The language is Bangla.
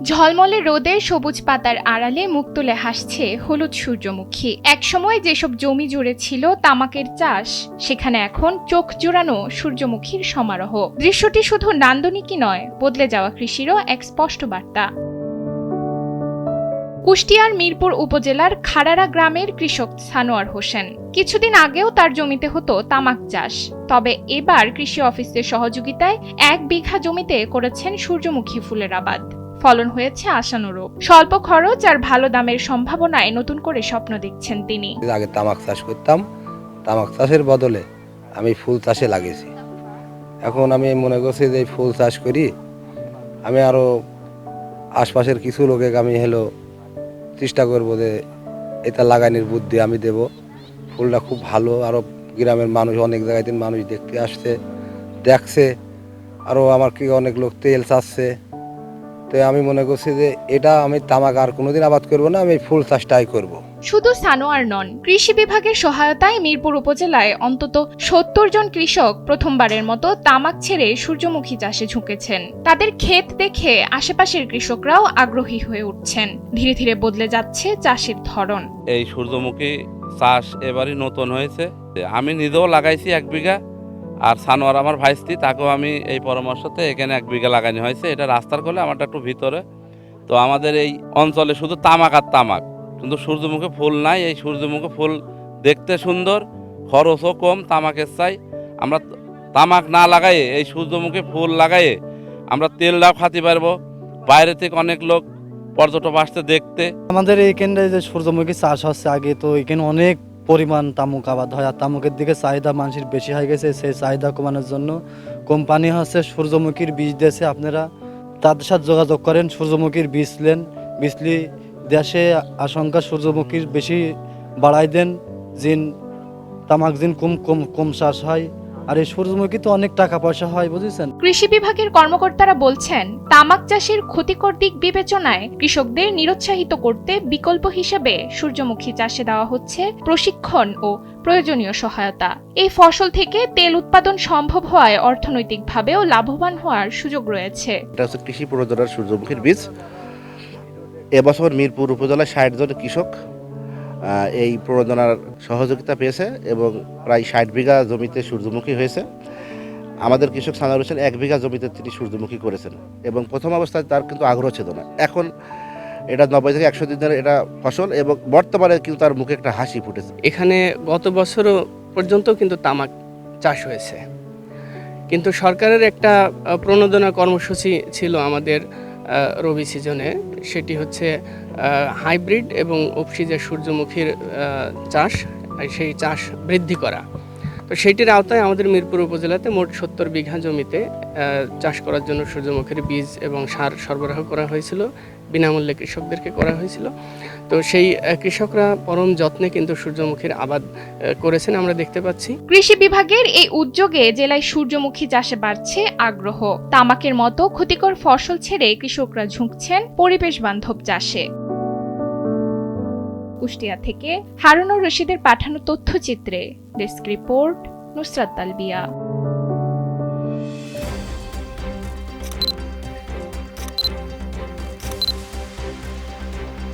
ঝলমলে রোদে সবুজ পাতার আড়ালে মুখ তুলে হাসছে হলুদ সূর্যমুখী। একসময় যেসব জমি জুড়ে ছিল তামাকের চাষ, সেখানে এখন চোখ জুড়ানো সূর্যমুখীর সমারোহ। দৃশ্যটি শুধু নান্দনিকই নয়, বদলে যাওয়া কৃষিরও এক স্পষ্ট বার্তা। কুষ্টিয়ার মিরপুর উপজেলার খাড়ারা গ্রামের কৃষক সানোয়ার হোসেন। কিছুদিন আগেও তার জমিতে হতো তামাক চাষ, তবে এবার কৃষি অফিসের সহযোগিতায় 1 বিঘা জমিতে করেছেন সূর্যমুখী ফুলের আবাদ। ফলন হয়েছে আশানুরূপ। স্বল্প খরচ আর ভালো দামের সম্ভাবনায় নতুন করে স্বপ্ন দেখছেন তিনি। আগে তামাক চাষ করতাম, তামাক চাষের বদলে আমি ফুল চাষে লাগিয়েছি। এখন আমি মনে করছি যে ফুল চাষ করি, আমি আরো আশপাশের কিছু লোকে আমি চেষ্টা করবো যে এটা লাগানোর বুদ্ধি আমি দেব। ফুলটা খুব ভালো, আরো গ্রামের মানুষ অনেক জায়গায় মানুষ দেখতে আসছে, দেখছে, আরো আমার কি অনেক লোক তেল চাচ্ছে। তো আমি মনে করছি যে এটা আমি তামাক আর কোনোদিন আবাদ করবো না, আমি ফুল চাষটাই করব। শুধু সানোয়ার নন, কৃষি বিভাগের সহায়তায় মিরপুর উপজেলায় অন্তত 70 জন কৃষক প্রথমবারের মতো তামাক ছেড়ে সূর্যমুখী চাষে ঝুঁকেছেন। তাদের ক্ষেত দেখে আশেপাশের কৃষকরাও আগ্রহী হয়ে উঠছেন। ধীরে ধীরে বদলে যাচ্ছে চাষের ধরন। এই সূর্যমুখী চাষ এবারই নতুন হয়েছে। আমি নিজেও লাগাইছি 1 বিঘা, আর সানোয়ার আমার ভাইস্তি, তাকেও আমি এই পরামর্শতে এখানে 1 বিঘা লাগানো হয়েছে। এটা রাস্তার কোলে, আমারটা একটু ভিতরে। তো আমাদের এই অঞ্চলে শুধু তামাক আর তামাক, কিন্তু সূর্যমুখী ফুল নাই। এই সূর্যমুখী ফুল দেখতে সুন্দর, খরচও কম তামাকের চাই। আমরা তামাক না লাগাইয়ে এই সূর্যমুখী ফুল লাগাইয়ে আমরা তেলটাও খাতে পারবো। বাইরে থেকে অনেক লোক পর্যটক আসতে দেখতে। আমাদের এইখানে যে সূর্যমুখী চাষ হচ্ছে, আগে তো এখানে অনেক পরিমাণ তামুক আবাদ হয়, আর তামুকের দিকে চাহিদা মানুষের বেশি হয়ে গেছে। সেই চাহিদা কমানোর জন্য কোম্পানি হচ্ছে সূর্যমুখীর বীজ দিয়েছে। আপনারা তাদের সাথে যোগাযোগ করেন, সূর্যমুখীর বীজ নেন, বিজলি দেশে আশঙ্কা সূর্যমুখীর বেশি বাড়াই দেন, জিন তামাক জিন কম কম কম চাষ হয়। আর এই সূর্যমুখী তো অনেক টাকা পয়সা হয়, বুঝেছেন। কৃষি বিভাগের কর্মকর্তারা বলছেন, তামাক চাষের ক্ষতিকর দিক বিবেচনায় কৃষকদের নিরুৎসাহিত করতে বিকল্প হিসেবে সূর্যমুখী চাষে দেওয়া হচ্ছে প্রশিক্ষণ ও প্রয়োজনীয় সহায়তা। এই ফসল থেকে তেল উৎপাদন সম্ভব হওয়ায় অর্থনৈতিকভাবেও লাভবান হওয়ার সুযোগ রয়েছে। এটা হচ্ছে কৃষি প্রযোজনার সূর্যমুখীর বীজ। এবছর মিরপুর উপজেলায় 60 জন কৃষক এই প্রযোজনার সহযোগিতা পেয়েছে এবং প্রায় 60 বিঘা জমিতে সূর্যমুখী হয়েছে। আমাদের কৃষক সানোয়ার হোসেন 1 বিঘা জমিতে তিনি সূর্যমুখী করেছেন এবং প্রথম অবস্থায় তার কিন্তু আগ্রহ ছিল না। এখন এটা 90 থেকে 100 দিনের এটা ফসল এবং বর্তমানে কিন্তু তার মুখে একটা হাসি ফুটেছে। এখানে গত বছরও পর্যন্ত কিন্তু তামাক চাষ হয়েছে, কিন্তু সরকারের একটা প্রণোদনা কর্মসূচি ছিল আমাদের রবি সিজনে। সেটি হচ্ছে হাইব্রিড এবং উপসিজা সূর্যমুখীর চাষ, সেই চাষ বৃদ্ধি করা। তো সেইটির আওতায় আমাদের মিরপুর উপজেলাতে মোট 70 বিঘা জমিতে চাষ করার জন্য সূর্যমুখীর বীজ এবং সার সরবরাহ করা হয়েছিল, বিনামূল্যে কৃষকদেরকে করা হয়েছিল। তো সেই কৃষকরা পরম যত্নে কিন্তু সূর্যমুখীর আবাদ করেছেন, আমরা দেখতে পাচ্ছি। কৃষি বিভাগের এই উদ্যোগে জেলায় সূর্যমুখী চাষে বাড়ছে আগ্রহ। তামাকের মতো ক্ষতিকর ফসল ছেড়ে কৃষকরা ঝুঁকছেন পরিবেশ বান্ধব চাষে। কুষ্টিয়া থেকে হারুনুর রশিদের পাঠানো তথ্যচিত্রে ডেস্ক রিপোর্ট, নুসরাত তালবিয়া।